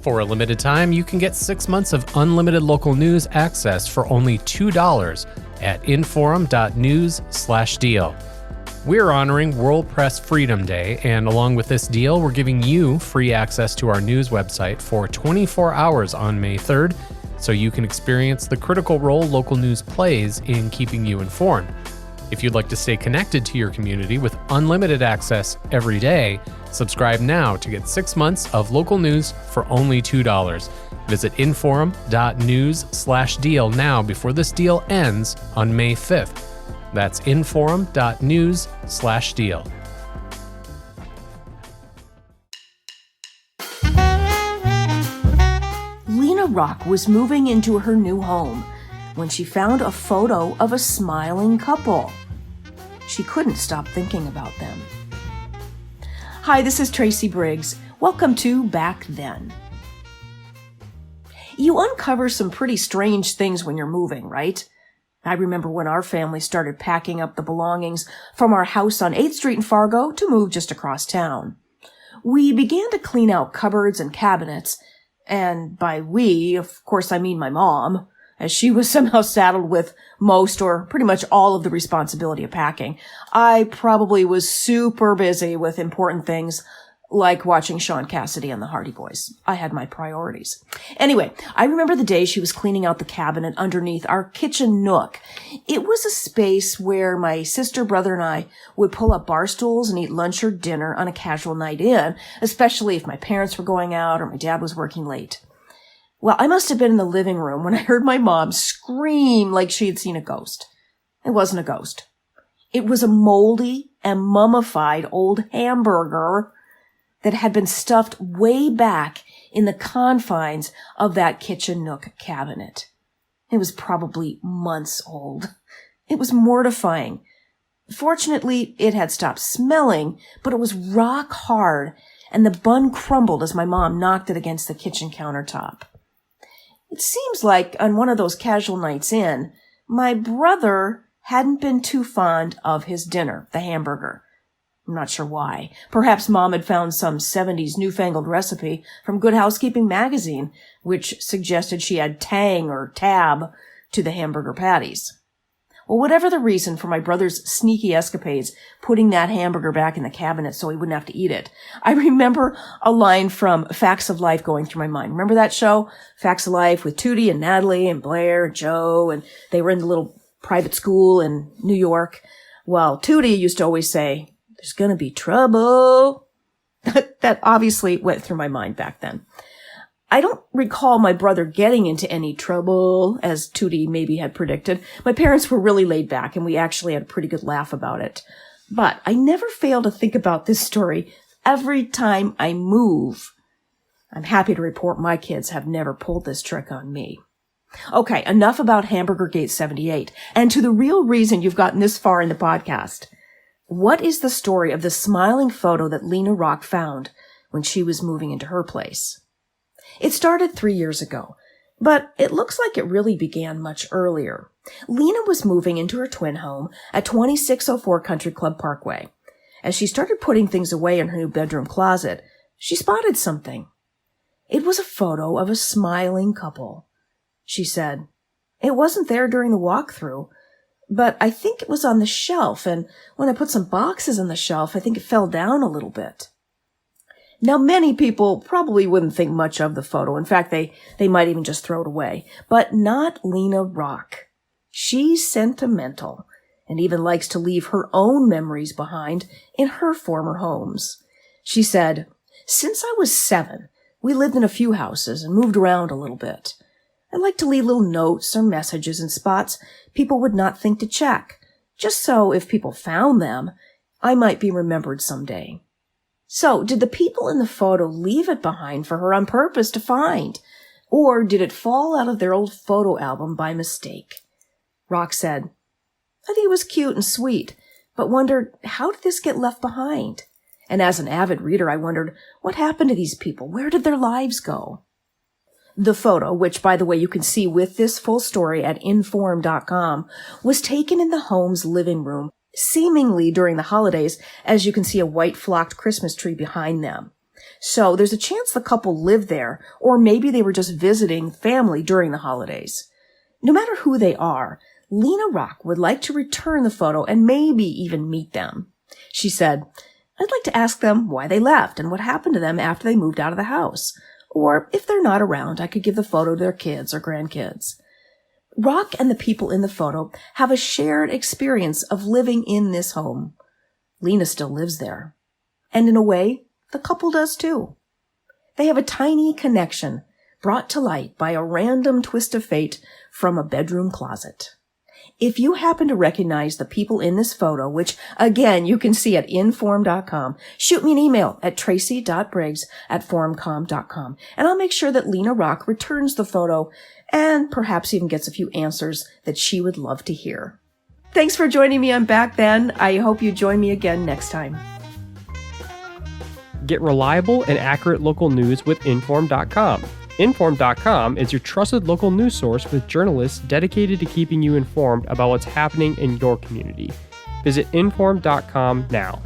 For a limited time, you can get 6 months of unlimited local news access for only $2 at inforum.news/deal. We're honoring World Press Freedom Day, and along with this deal, we're giving you free access to our news website for 24 hours on May 3rd, so you can experience the critical role local news plays in keeping you informed. If you'd like to stay connected to your community with unlimited access every day, subscribe now to get 6 months of local news for only $2. Visit inforum.news/deal now before this deal ends on May 5th. That's inforum.news/deal. Lena Rock was moving into her new home when she found a photo of a smiling couple. She couldn't stop thinking about them. Hi, this is Tracy Briggs. Welcome to Back Then. You uncover some pretty strange things when you're moving, right? I remember when our family started packing up the belongings from our house on 8th Street in Fargo to move just across town. We began to clean out cupboards and cabinets, and by we, of course, I mean my mom, as she was somehow saddled with most or pretty much all of the responsibility of packing. I probably was super busy with important things like watching Sean Cassidy and the Hardy Boys. I had my priorities. Anyway, I remember the day she was cleaning out the cabinet underneath our kitchen nook. It was a space where my sister, brother, and I would pull up bar stools and eat lunch or dinner on a casual night in, especially if my parents were going out or my dad was working late. Well, I must have been in the living room when I heard my mom scream like she had seen a ghost. It wasn't a ghost. It was a moldy and mummified old hamburger that had been stuffed way back in the confines of that kitchen nook cabinet. It was probably months old. It was mortifying. Fortunately, it had stopped smelling, but it was rock hard, and the bun crumbled as my mom knocked it against the kitchen countertop. It seems like on one of those casual nights in, my brother hadn't been too fond of his dinner, the hamburger. I'm not sure why. Perhaps Mom had found some 70s newfangled recipe from Good Housekeeping magazine, which suggested she add tang or tab to the hamburger patties. Well, whatever the reason for my brother's sneaky escapades, putting that hamburger back in the cabinet so he wouldn't have to eat it, I remember a line from Facts of Life going through my mind. Remember that show? Facts of Life with Tootie and Natalie and Blair and Joe, and they were in the little private school in New York. Well, Tootie used to always say, "There's gonna be trouble." That obviously went through my mind back then. I don't recall my brother getting into any trouble, as Tootie maybe had predicted. My parents were really laid back, and we actually had a pretty good laugh about it. But I never fail to think about this story every time I move. I'm happy to report my kids have never pulled this trick on me. Okay, enough about Hamburger Gate 78, and to the real reason you've gotten this far in the podcast. What is the story of the smiling photo that Lena Rock found when she was moving into her place? It started 3 years ago, but it looks like it really began much earlier. Lena was moving into her twin home at 2604 Country Club Parkway. As she started putting things away in her new bedroom closet, she spotted something. It was a photo of a smiling couple. She said, "It wasn't there during the walkthrough, but I think it was on the shelf, and when I put some boxes on the shelf, I think it fell down a little bit." Now, many people probably wouldn't think much of the photo. In fact, they might even just throw it away. But not Lena Rock. She's sentimental and even likes to leave her own memories behind in her former homes. She said, "Since I was 7, we lived in a few houses and moved around a little bit. I like to leave little notes or messages in spots people would not think to check, just so if people found them, I might be remembered someday." So, did the people in the photo leave it behind for her on purpose to find? Or did it fall out of their old photo album by mistake? Rock said, "I think it was cute and sweet, but wondered, how did this get left behind? And as an avid reader, I wondered, what happened to these people? Where did their lives go?" The photo, which, by the way, you can see with this full story at inform.com, was taken in the home's living room, seemingly during the holidays, as you can see a white flocked Christmas tree behind them. So there's a chance the couple lived there, or maybe they were just visiting family during the holidays. No matter who they are, Lena Rock would like to return the photo and maybe even meet them. She said, "I'd like to ask them why they left and what happened to them after they moved out of the house. Or if they're not around, I could give the photo to their kids or grandkids." Rock and the people in the photo have a shared experience of living in this home. Lena still lives there. And in a way, the couple does too. They have a tiny connection brought to light by a random twist of fate from a bedroom closet. If you happen to recognize the people in this photo, which again you can see at inform.com, shoot me an email at tracy.briggs@formcom.com, and I'll make sure that Lena Rock returns the photo and perhaps even gets a few answers that she would love to hear. Thanks for joining me on Back Then. I hope you join me again next time. Get reliable and accurate local news with inform.com. Inform.com is your trusted local news source with journalists dedicated to keeping you informed about what's happening in your community. Visit inform.com now.